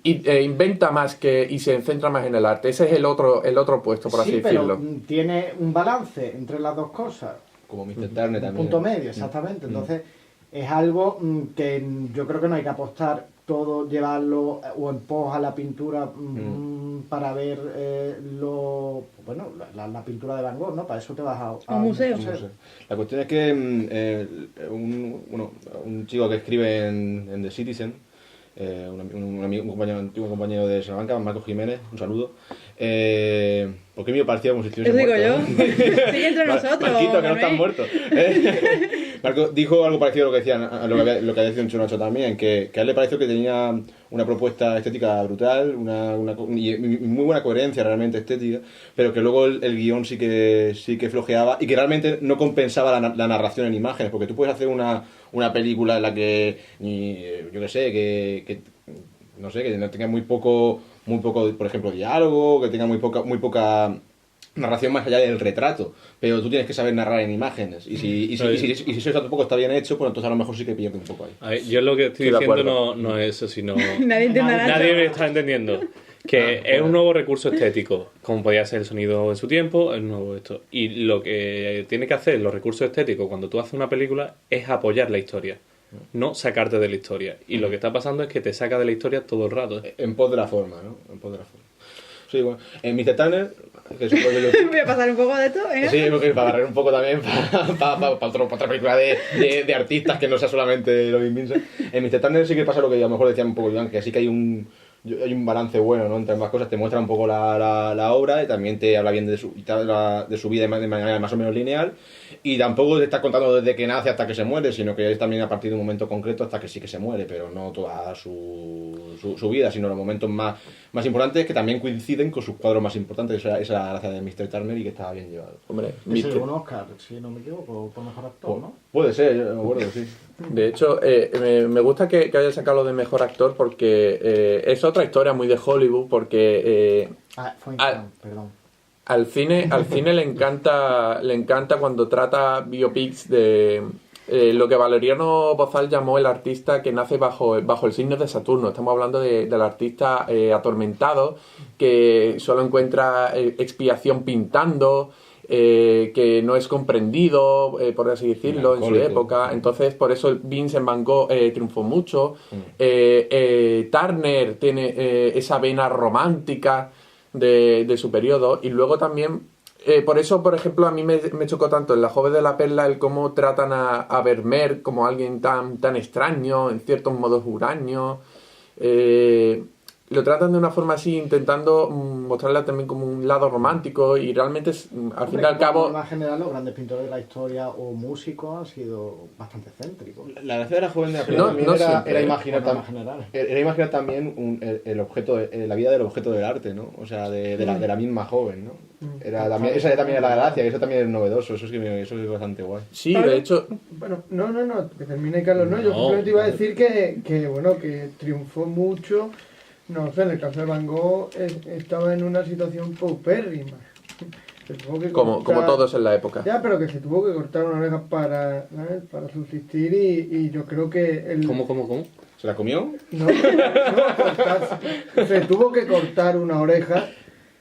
inventa más y se centra más en el arte. Ese es el otro opuesto, por así decirlo. Pero tiene un balance entre las dos cosas. Como Mr. Turner también. Un punto medio, exactamente. Entonces, es algo que yo creo que no hay que apostar todo, llevarlo o en pos a la pintura para ver la pintura de Van Gogh, ¿no? Para eso te vas a un museo. La cuestión es que un chico que escribe en The Citizen, un antiguo compañero de Salamanca, Marco Jiménez, un saludo. Porque me parecía como si estuviese muerto. Eso muerto. Digo yo. Sigue entre nosotros. Marquito, que no estás muerto. Marco dijo algo parecido a lo que decían, lo que había dicho Nacho también, que a él le pareció que tenía una propuesta estética brutal, y muy buena coherencia realmente estética, pero que luego el guión sí que flojeaba y que realmente no compensaba la narración en imágenes, porque tú puedes hacer una película en la que, yo qué sé, que no sé, que tenga muy poco, por ejemplo, diálogo, que tenga muy poca narración más allá del retrato, pero tú tienes que saber narrar en imágenes y si eso tampoco está bien hecho, pues entonces a lo mejor sí que pierde un poco ahí. A ver, yo lo que estoy diciendo no es eso, sino nadie me está entendiendo que es un nuevo recurso estético, como podía ser el sonido en su tiempo, es nuevo esto, y lo que tiene que hacer los recursos estéticos cuando tú haces una película es apoyar la historia, no sacarte de la historia, y lo que está pasando es que te saca de la historia todo el rato. En pos de la forma, ¿no? En pos de la forma. Sí, bueno. En Mr. Turner, que supongo que yo... Voy a pasar un poco de esto, ¿eh? Sí, porque para barrer un poco también para otra película de artistas que no sea solamente Loving Vincent. En Mr. Turner sí que pasa lo que a lo mejor decía un poco Iván, que sí que hay un balance bueno, ¿no? Entre ambas cosas, te muestra un poco la obra y también te habla bien de su vida de manera más o menos lineal, y tampoco te está contando desde que nace hasta que se muere, sino que es también a partir de un momento concreto hasta que sí que se muere, pero no toda su vida, sino los momentos más importantes que también coinciden con sus cuadros más importantes. Esa es la gracia de Mr. Turner y que estaba bien llevado. Hombre, es un Oscar, si no me equivoco, por mejor actor, ¿no? Puede ser, yo me acuerdo, sí. De hecho, me gusta que haya sacado lo de mejor actor porque es otra historia muy de Hollywood, porque perdón. Al cine le encanta cuando trata biopics de lo que Valeriano Bozal llamó el artista que nace bajo el signo de Saturno. Estamos hablando del artista atormentado que solo encuentra expiación pintando, que no es comprendido, por así decirlo, en su época. Entonces, por eso Vincent Van Gogh triunfó mucho. Turner tiene esa vena romántica de su periodo, y luego también por eso, por ejemplo, a mí me chocó tanto en La joven de la perla el cómo tratan a Vermeer como alguien tan extraño, en ciertos modos huraño, lo tratan de una forma así, intentando mostrarla también como un lado romántico y realmente, al fin y al cabo... En general, los grandes pintores de la historia o músicos han sido bastante céntricos. La gracia de la joven de la No, también no era, siempre, era imaginar, general. era imaginar también el objeto, la vida del objeto del arte, ¿no? O sea, de la misma joven, ¿no? Esa también era la gracia, eso también es novedoso, eso es bastante guay. Sí, de hecho... Bueno, no, que termine Carlos, no, yo simplemente iba a decir que triunfó mucho, no sé, en el caso de Van Gogh estaba en una situación paupérrima. Como todos en la época. Ya, pero que se tuvo que cortar una oreja para subsistir y yo creo que... ¿Cómo? ¿Se la comió? No, se tuvo que cortar una oreja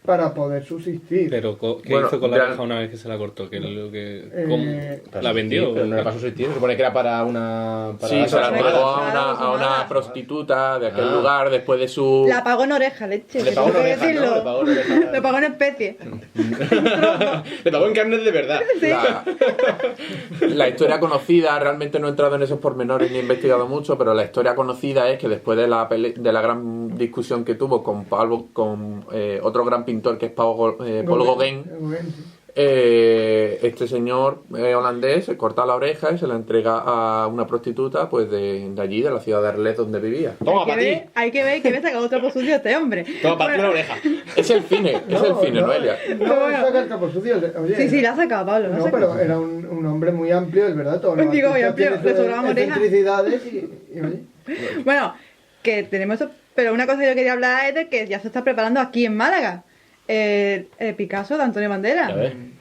para poder subsistir. Pero, ¿qué hizo con la oreja una vez que se la cortó? ¿La vendió? Pero no era para subsistir, se supone que era para una... Sí, se la entregó a una prostituta de aquel lugar después de su... La pagó en oreja, leche. Le pagó en oreja, decirlo. ¿no? Le pagó en oreja. Lo pagó en especie. Le pagó en carnet de verdad. La historia conocida, realmente no he entrado en esos pormenores ni he investigado mucho, pero la historia conocida es que después de la gran discusión que tuvo con otro gran pintor que es Paul Gauguin, este señor holandés se corta la oreja y se la entrega a una prostituta pues de allí, de la ciudad de Arles donde vivía. Toma, para ti. Hay que ver que me sacado otro sucio este hombre. Toma, para ti una oreja. Es el cine, Noelia. No, saca el trapo sucio. Oye, Sí, la ha sacado, Pablo. No, pero era un hombre muy amplio, es verdad. Todos los Digo, artistas amplio, tienen le sus sobraban orejas. excentricidades y oye. Bueno, que tenemos eso, pero una cosa que yo quería hablar es de que ya se está preparando aquí en Málaga el Picasso de Antonio Banderas,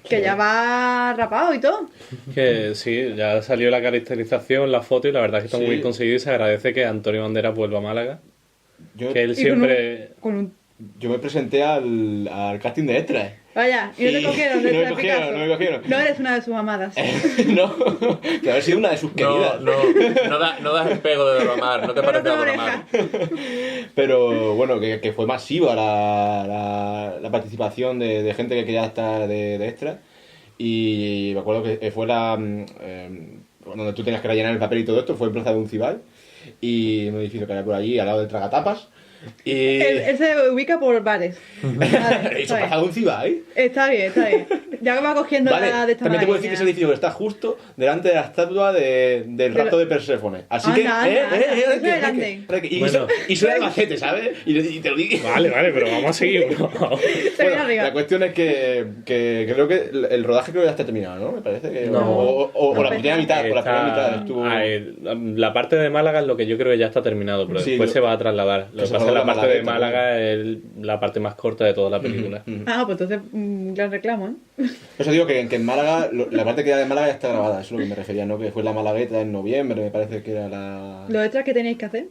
que ya va rapado y todo. Que sí, ya salió la caracterización, la foto y la verdad es que está muy bien conseguido y se agradece que Antonio Banderas vuelva a Málaga. Que él siempre... Yo me presenté al casting de extras. Vaya, y no te cogieron de Picasso. No me cogieron. No eres una de sus amadas. No, que haber sido una de sus queridas. No das el pego de bromar, no te parece a bromar. Pero bueno, que fue masiva la participación de gente que quería estar de extra. Y me acuerdo que fue donde tú tenías que rellenar el papel y todo esto, fue en Plaza de Uncibal. Y un edificio que había por allí, al lado del Tragatapas. Y... Él se ubica por bares. Vale, ¿eso pasa un Cibai? Está bien. Ya que va cogiendo vale, la de esta también te puedo decir que ese edificio está justo delante de la estatua del rapto de Perséfone. Así que... Y suena el macete, ¿sabes? Y te lo digo. Vale, pero vamos a seguir. Bueno, la cuestión es que creo que el rodaje ya está terminado, ¿no? Me parece que... O la primera mitad, estuvo... La parte de Málaga es lo que yo creo que ya está terminado, pero después se va a trasladar. Lo que pasa es que la parte de Málaga es la parte más corta de toda la película. Pues entonces, gran reclamo, ¿eh? Eso digo que en Málaga, la parte que era de Málaga ya está grabada, eso es lo que me refería, ¿no? Que fue la Malagueta en noviembre, me parece que era la... ¿Los extras que tenéis que hacer?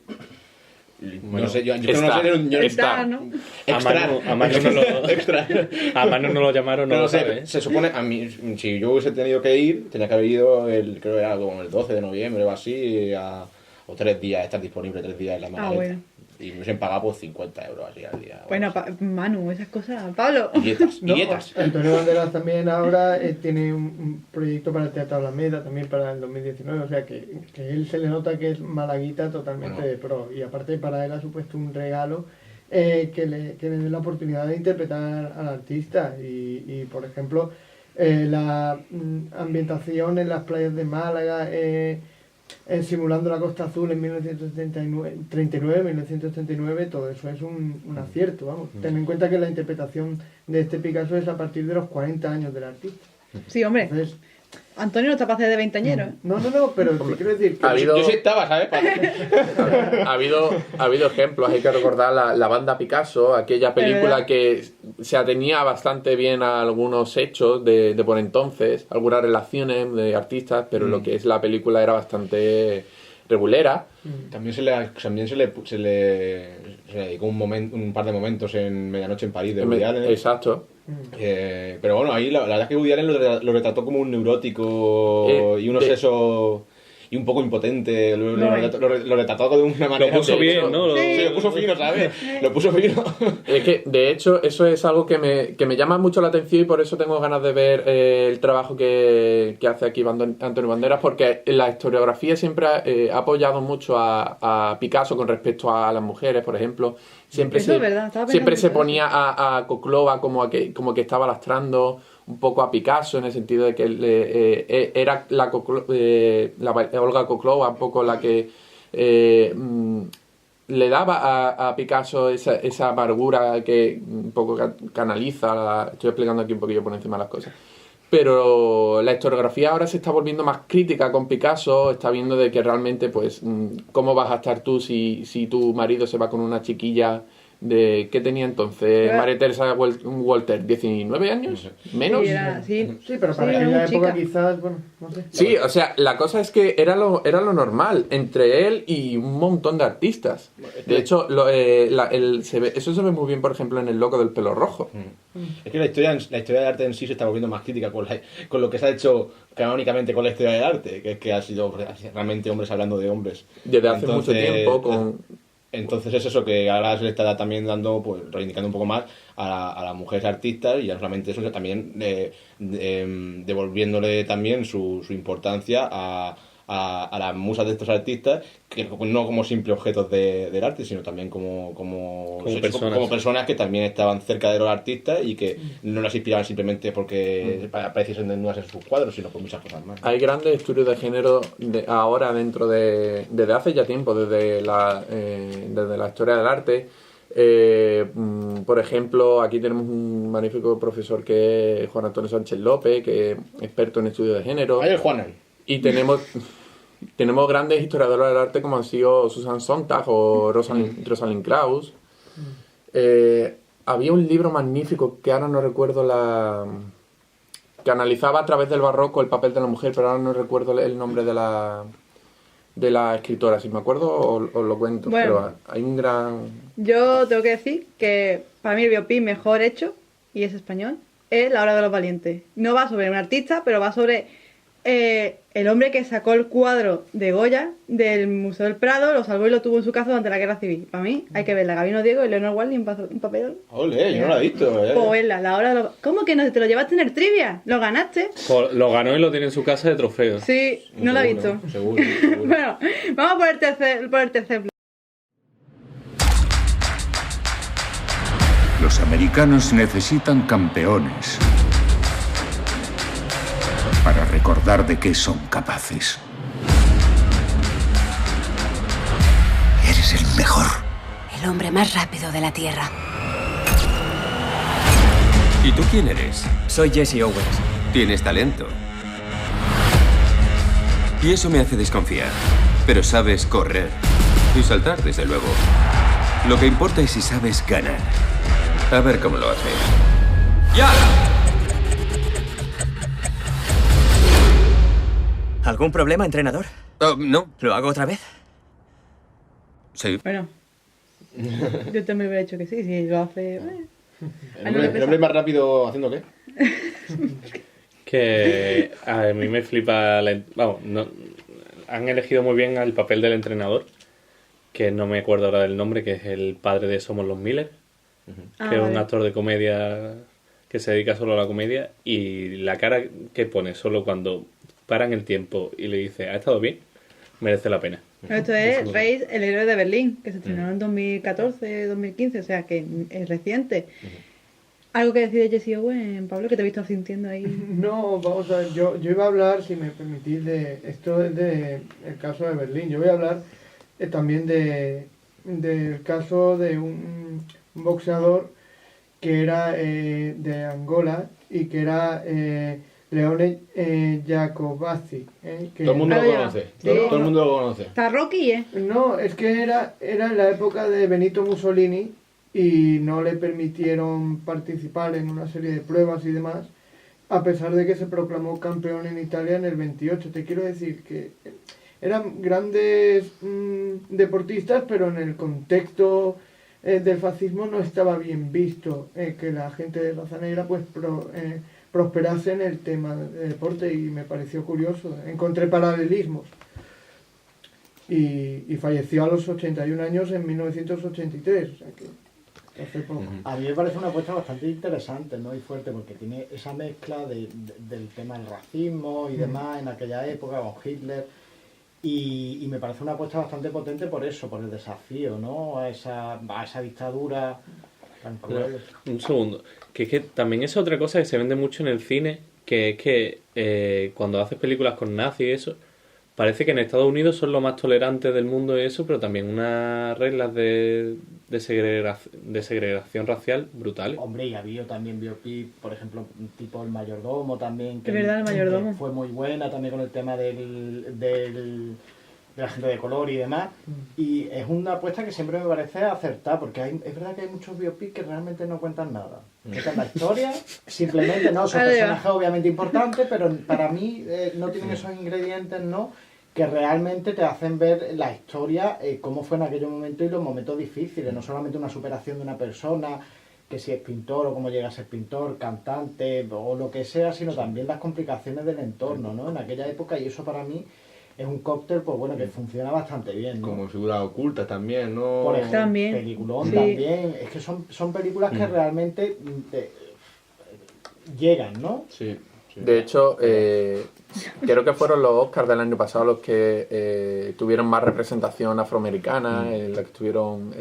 Bueno, no sé, yo Extra, ¿no? A Manu no lo llamaron, no lo sé. Se supone, a mí, si yo hubiese tenido que ir, tenía que haber ido, creo que era como el 12 de noviembre o así, o 3 días, estar disponible 3 días en la Malagueta. Bueno. Y me hubiesen pagado pues 50 euros así al día. Bueno, Manu, esas cosas, Pablo. Dietas. Antonio Banderas también ahora tiene un proyecto para el Teatro Alameda, también para el 2019, o sea que él se le nota que es malaguita totalmente de pro. Y aparte para él ha supuesto un regalo que le dé la oportunidad de interpretar al artista. Y por ejemplo, la ambientación en las playas de Málaga... simulando la Costa Azul en 1939, todo eso es un acierto, vamos. Ten en cuenta que la interpretación de este Picasso es a partir de los 40 años del artista. Sí, hombre. Entonces, Antonio no está para hacer de veinteañero, ¿eh? No, pero te quiero decir que... Yo sí estaba, ¿sabes? Ha habido ejemplos, hay que recordar la banda Picasso, aquella película que se atenía bastante bien a algunos hechos de por entonces, algunas relaciones de artistas, pero lo que es la película era bastante regulera. También se le dedicó un par de momentos en Medianoche en París de Woody Allen. Exacto. Pero bueno, ahí la verdad es que Woody Allen lo retrató como un neurótico y un obseso. y un poco impotente, lo retrató de una manera... Lo puso de bien, hecho, ¿no? Sí, lo puso fino, ¿sabes? Lo puso fino. Es que, de hecho, eso es algo que me llama mucho la atención y por eso tengo ganas de ver el trabajo que hace aquí Antonio Banderas, porque la historiografía siempre ha apoyado mucho a Picasso con respecto a las mujeres, por ejemplo. Siempre Eso es verdad, estaba siempre pensando se ponía a Koklova como que estaba lastrando un poco a Picasso, en el sentido de que era la Olga Koklova un poco la que le daba a Picasso esa amargura que un poco canaliza. Estoy explicando aquí un poquillo por encima de las cosas. Pero la historiografía ahora se está volviendo más crítica con Picasso, está viendo de que realmente, pues, ¿cómo vas a estar tú si tu marido se va con una chiquilla de... ¿Qué tenía entonces María Teresa Walter? ¿19 años? ¿Menos? Sí, pero para aquella época quizás, bueno, no sé. Sí, o sea, la cosa es que era lo normal entre él y un montón de artistas. De hecho, eso se ve muy bien, por ejemplo, en El loco del pelo rojo. Es que la historia del arte en sí se está volviendo más crítica con lo que se ha hecho canónicamente con la historia del arte, que es que ha sido realmente hombres hablando de hombres. Desde hace mucho tiempo. Entonces es eso que ahora se le está también dando, pues reivindicando un poco más a las mujeres artistas, y ya no solamente eso, sino también devolviéndole también su importancia a las musas de estos artistas, que no como simples objetos del arte, sino también como personas que también estaban cerca de los artistas y que no las inspiraban simplemente porque apareciesen desnudas en sus cuadros, sino por muchas cosas más. Hay grandes estudios de género ahora desde hace ya tiempo, desde la historia del arte. Por ejemplo, aquí tenemos un magnífico profesor que es Juan Antonio Sánchez López, que es experto en estudios de género. Ahí el Juan. Y tenemos grandes historiadoras del arte como han sido Susan Sontag o Rosalind Krauss. Había un libro magnífico que ahora no recuerdo que analizaba a través del barroco el papel de la mujer, pero ahora no recuerdo el nombre de la escritora. Si me acuerdo os lo cuento. Bueno, pero hay un gran... Yo tengo que decir que para mí el biopic mejor hecho, y es español, es La hora de los valientes. No va sobre un artista, pero va sobre el hombre que sacó el cuadro de Goya del Museo del Prado, lo salvó y lo tuvo en su casa durante la Guerra Civil. Para mí hay que verla. Gabino Diego y Leonor Walling un papel. Ole, yo no la he visto. Pues verla, La hora de los... ¿Cómo que no te lo llevaste en el trivia? ¿Lo ganaste? Pues lo ganó y lo tiene en su casa de trofeo. Sí, no lo he visto. Seguro. Bueno, vamos por el tercer bloque. Los americanos necesitan campeones para recordar de qué son capaces. Eres el mejor. El hombre más rápido de la Tierra. ¿Y tú quién eres? Soy Jesse Owens. Tienes talento. Y eso me hace desconfiar. Pero sabes correr. Y saltar, desde luego. Lo que importa es si sabes ganar. A ver cómo lo haces. ¡Ya! ¿Algún problema, entrenador? No. ¿Lo hago otra vez? Sí. Bueno, yo también hubiera dicho que sí, si lo hace... ¿El hombre más rápido haciendo qué? Que a mí me flipa... han elegido muy bien el papel del entrenador, que no me acuerdo ahora del nombre, que es el padre de Somos los Miller, que es un actor de comedia que se dedica solo a la comedia, y la cara que pone solo cuando paran el tiempo y le dice, ¿ha estado bien? Merece la pena. Esto es Reis, el héroe de Berlín, que se estrenó en 2014, 2015, o sea que es reciente. ¿Algo que decir de Jesse Owens, Pablo, que te he visto sintiendo ahí? No, vamos a ver, yo iba a hablar, si me permitís, esto es el caso de Berlín. Yo voy a hablar también del caso de un boxeador que era de Angola y que era Leone Jacobazzi. Todo el mundo lo conoce. Sí. Todo el mundo lo conoce. Está Rocky, ¿eh? No, es que era en la época de Benito Mussolini y no le permitieron participar en una serie de pruebas y demás, a pesar de que se proclamó campeón en Italia en el 28. Te quiero decir que eran grandes deportistas, pero en el contexto del fascismo no estaba bien visto que la gente de raza negra pues prosperase en el tema del deporte, y me pareció curioso. Encontré paralelismos. y falleció a los 81 años en 1983, o sea que hace poco. A mí me parece una apuesta bastante interesante, ¿no? Y fuerte, porque tiene esa mezcla del tema del racismo y demás en aquella época con Hitler. Y me parece una apuesta bastante potente por eso, por el desafío, ¿no? A esa dictadura tan cruel. Un segundo. Que es que también es otra cosa que se vende mucho en el cine, que es que cuando haces películas con nazis y eso, parece que en Estados Unidos son los más tolerantes del mundo y eso, pero también unas reglas de segregación racial brutales. Hombre, y ha habido también biopic, por ejemplo, tipo El Mayordomo también, que, Es verdad, El Mayordomo. que fue muy buena también con el tema de la gente de color y demás. Y es una apuesta que siempre me parece acertada, porque es verdad que hay muchos biopics que realmente no cuentan nada. Cuentan la historia, simplemente no, son personajes obviamente importantes, pero para mí no tienen esos ingredientes, ¿no?, que realmente te hacen ver la historia, cómo fue en aquellos momentos y los momentos difíciles, no solamente una superación de una persona, que si es pintor o cómo llega a ser pintor, cantante o lo que sea, sino también las complicaciones del entorno, ¿no?, en aquella época, y eso para mí es un cóctel, pues bueno, que funciona bastante bien, ¿no? Como figuras ocultas también, ¿no? Por ejemplo, También. peliculón Sí. también, es que son películas que realmente llegan, ¿no? Sí. De hecho, creo que fueron los Oscars del año pasado los que tuvieron más representación afroamericana, en la que estuvieron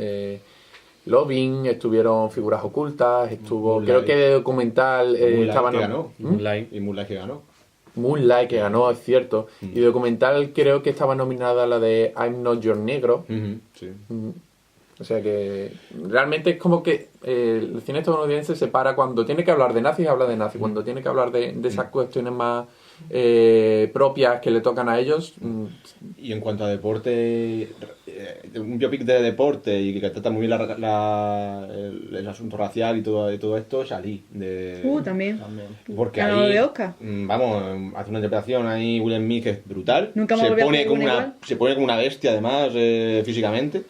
Loving, estuvieron Figuras Ocultas, estuvo, creo que de documental estaba... que ganó. Moonlight. Y Moonlight que ganó. Moonlight, que ganó, es cierto. Y documental creo que estaba nominada la de I'm Not Your Negro. Sí. O sea que realmente es como que el cine estadounidense se para cuando tiene que hablar de nazis, habla de nazis. Cuando tiene que hablar de esas cuestiones más propias que le tocan a ellos. Y en cuanto a deporte, un biopic de deporte y que trata muy bien el asunto racial y todo esto, salí de... También. Porque Ganador ahí, de Oscar. vamos, hace una interpretación ahí Will Smith que es brutal. Nunca me volví a hacer una igual. Se pone como una bestia además físicamente.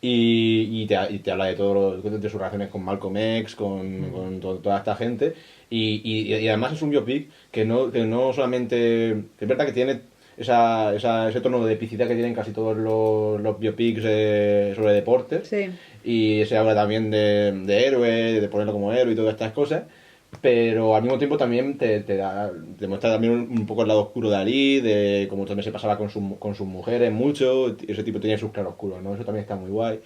Y te habla de de sus relaciones con Malcolm X, con toda esta gente. Y además es un biopic que no solamente... Es verdad que tiene ese tono de epicidad que tienen casi todos los biopics sobre deportes. Sí. Y se habla también de héroe, de ponerlo como héroe y todas estas cosas. Pero al mismo tiempo también te muestra también un poco el lado oscuro de Ali, de cómo también se pasaba con sus mujeres mucho. Ese tipo tenía sus claroscuros, ¿no? Eso también está muy guay.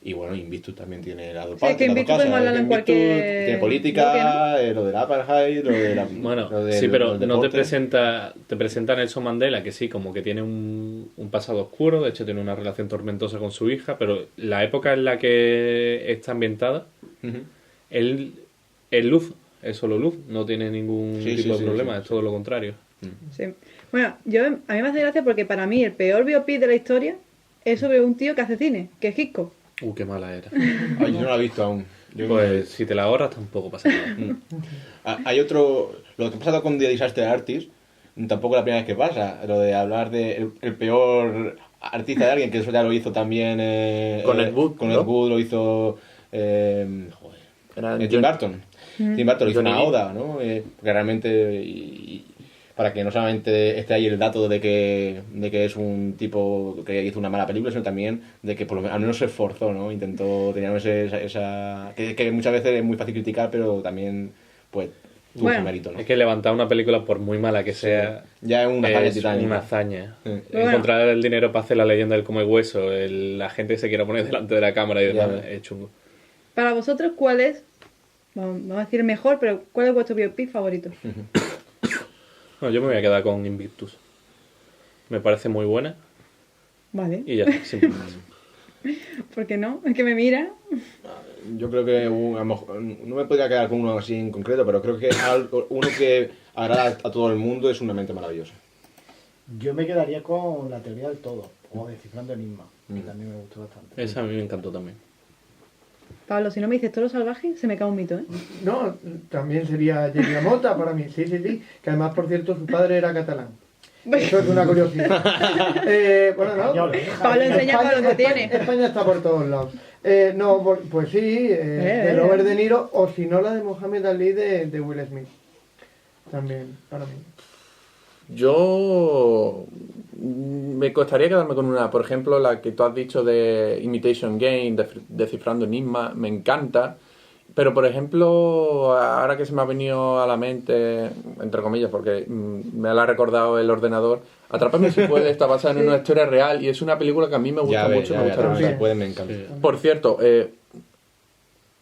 Y bueno, Invictus también tiene las dos partes. que Invictus podemos hablarlo en cualquier tiene política, bloque, lo del apartheid, lo de la... Bueno, lo de- sí, pero lo del no te deporte. presenta Nelson Mandela, que sí, como que tiene un pasado oscuro, de hecho tiene una relación tormentosa con su hija, pero la época en la que está ambientada, él es luz, es solo luz, no tiene ningún Sí, tipo sí, de problema, sí. es todo lo contrario. Sí. Bueno, a mí me hace gracia porque para mí el peor biopic de la historia es sobre un tío que hace cine, que es Hitchcock. Qué mala era. Ay, yo no la he visto aún. Pues si te la ahorras tampoco pasa nada. Hay otro... Lo que ha pasado con The Disaster Artist, tampoco es la primera vez que pasa. Lo de hablar de el peor artista de alguien, que eso ya lo hizo también... Con Ed Wood, Con ¿no? Ed Wood lo hizo... Era Tim Burton. Tim Burton hizo Johnny una Depp. oda, ¿no? Porque realmente... para que no solamente esté ahí el dato de que es un tipo que hizo una mala película, sino también de que por lo menos, al menos se esforzó, ¿no? Intentó tener esa que muchas veces es muy fácil criticar, pero también pues tuvo su mérito, ¿no? Es que levantar una película, por muy mala que sea, ya es una hazaña es titánica. una hazaña. Bueno. Encontrar el dinero para hacer la leyenda del come hueso, la gente que se quiera poner delante de la cámara y demás, es chungo. Para vosotros, ¿cuál es, vamos a decir mejor, pero cuál es vuestro biopic favorito? No, yo me voy a quedar con Invictus. Me parece muy buena Vale. y ya, simplemente. ¿Por qué no? Es que me mira. Yo creo que a lo mejor, no me podría quedar con uno así en concreto, pero creo que uno que agrada a todo el mundo es Una mente maravillosa. Yo me quedaría con La teoría del todo, o Descifrando Enigma, que también me gustó bastante. Esa a mí me encantó también. Pablo, si no me dices Toro Salvaje, se me cae un mito, ¿eh? No, también sería Jerry Mota para mí, sí, que además, por cierto, su padre era catalán. Eso es una curiosidad. Bueno, no. Pablo enseña todo lo que tiene. España está por todos lados. No, pues sí, de Robert De Niro, o si no la de Mohamed Ali de Will Smith. También, para mí. Yo me costaría quedarme con una, por ejemplo, la que tú has dicho de Imitation Game, Descifrando Enigma, me encanta. Pero, por ejemplo, ahora que se me ha venido a la mente, entre comillas, porque me la ha recordado el ordenador, Atrápame si puedes, está basada en una historia real y es una película que a mí me gusta mucho. Me encanta. Por cierto,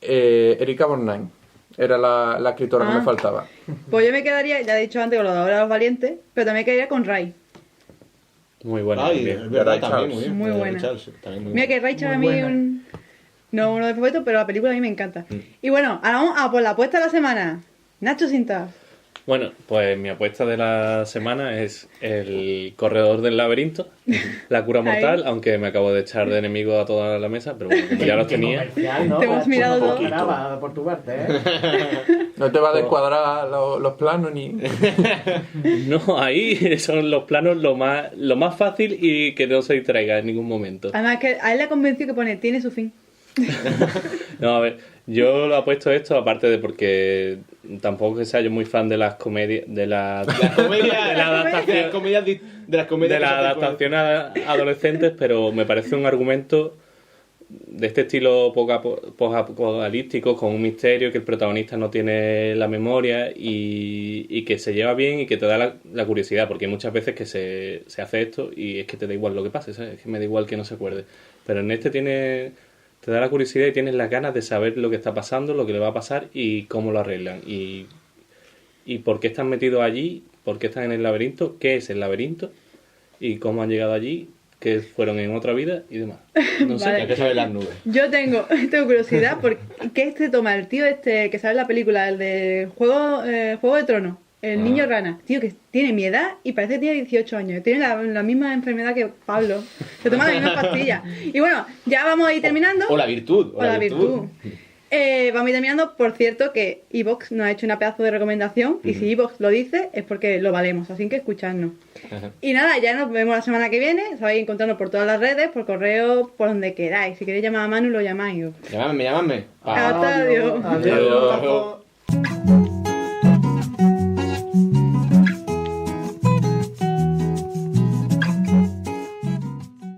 Erika Borgnine era la escritora que me faltaba. Pues yo me quedaría, ya he dicho antes, con lo de Ahora los Valientes, pero también quedaría con Ray. Muy buena. Es verdad, también, muy buena. Muy Mira que Ray Charles a mí no uno de mis favoritos, pero la película a mí me encanta. Y bueno, ahora vamos a por la apuesta de la semana. Nacho Cintas. Bueno, pues mi apuesta de la semana es el Corredor del Laberinto, La Cura Mortal, aunque me acabo de echar de enemigo a toda la mesa, pero bueno, como ya los tenía. ¿No? Te hemos mirado todo. Por tu parte, No te va a descuadrar los planos ni... No, ahí son los planos lo más fácil y que no se distraiga en ningún momento. Además que a él le convenció que pone, tiene su fin. No, a ver, yo lo he puesto esto aparte de porque tampoco que sea yo muy fan de las comedias, de la adaptación a adolescentes, pero me parece un argumento de este estilo post-apocalíptico con un misterio, que el protagonista no tiene la memoria y que se lleva bien y que te da la curiosidad, porque hay muchas veces que se hace esto y es que te da igual lo que pase, ¿sabes? Es que me da igual que no se acuerde, pero en este te da la curiosidad y tienes las ganas de saber lo que está pasando, lo que le va a pasar y cómo lo arreglan. Y por qué están metidos allí, por qué están en el laberinto, qué es el laberinto y cómo han llegado allí, qué fueron en otra vida y demás. No sé, hay que saber las nubes. Yo tengo curiosidad por qué toma el tío que sale en la película, el de Juego de Tronos. El niño rana, tío, que tiene mi edad y parece que tiene 18 años. Tiene la misma enfermedad que Pablo. Se toma la misma pastilla. Y bueno, ya vamos a ir terminando. O la virtud. Vamos a ir terminando. Por cierto, que Evox nos ha hecho una pedazo de recomendación. Y si Evox lo dice, es porque lo valemos. Así que escuchadnos. Y nada, ya nos vemos la semana que viene. Sabéis encontrarnos por todas las redes, por correo, por donde queráis. Si queréis llamar a Manu, lo llamáis. Llamadme. Hasta adiós. Adiós.